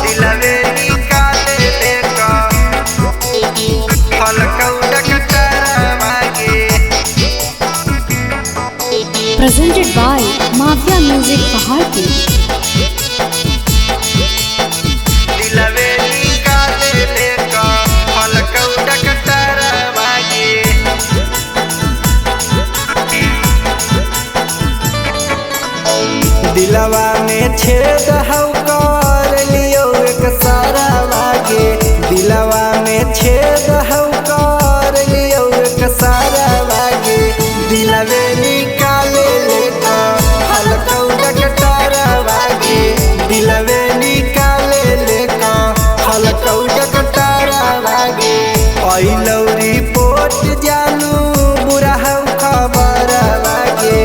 दिलवे निकाले लेका फलकौड़ा कटरवा गे। Presented by Mafia Music Paharti। दिलवे निकाले लेका फलकौड़ा कटरवा गे। दिलवा में छेद हौ कर लियो एक सारावा गे। दिलवा में छेद हौ कर लियो एक सारावा गे। दिलवे निकाले लेका फलकौड़ा कटरवा गे। दिलवे निकाले लेका फलकौड़ा कटरवा गे। आई लौरी पोट जानू बुरा हौ खबरवा गे।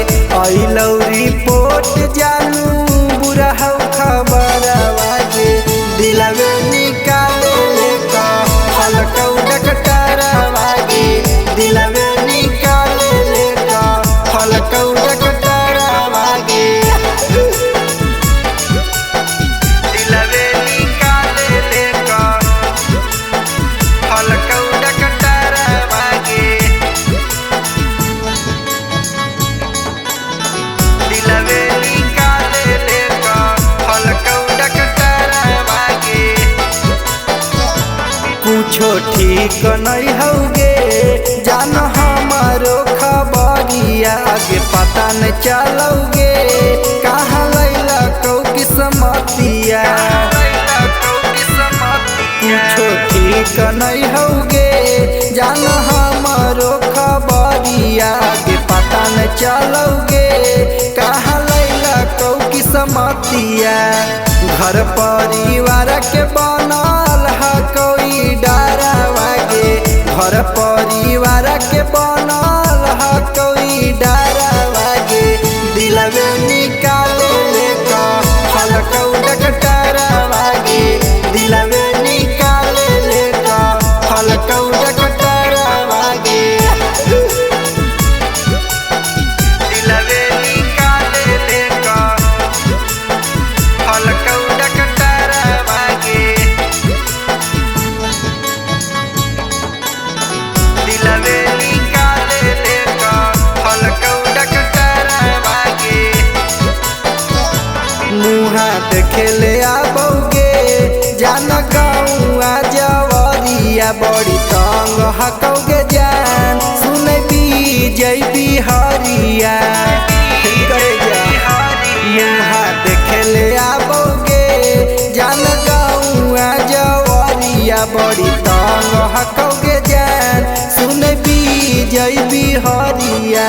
आई लौरी पोट जानू बुरा हौ खबरवा गे। दिलवे निकाले लेका फलकौड़ा कटरवा गे। दिलवे निकाले लेका फलकौड़ा कटरवा गे। दिलवे निकाले लेका फलकौड़ा कटरवा गे। दिलवे निकाले लेका फलकौड़ा कटरवा गे। कुछो ठीक नहीं हौगे जान हमारो खबरिया आगे पता न चलोगे कहाँ लैला कौ किस्मतिया। कुछो ठीक नहीं हौगे जान हमारो खबरिया आगे पता न चलोगे कहाँ लैला कौ किस्मतिया। घर परिवार के बनल है कोई डरवा गे। घर परिवार के बनल है कोई डरवा गे। दिलवे निकाले लेका फलकौड़ा कटरवा गे। दिलवे निकाले लेका फलकौड़ा कटरवा गे। दिलवे निकाले लेका फलकौड़ा कटरवा गे। दिलवे निकाले लेका फलकौड़ा कटरवा गे। मुहा देखेले आबोगे जान गौआ जवरिया बड़ी तंग हकौगे जान सुने विजय बिहारिया। मुहा देखेले आबोगे जान गौआ जवरिया बड़ी तंग हकौगे जान सुने विजय बिहारिया।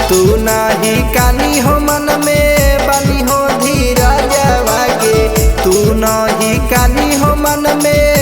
तू नहीं कानी हो मन में बनी हो धीरजवा गे। तू नहीं कानी हो मन में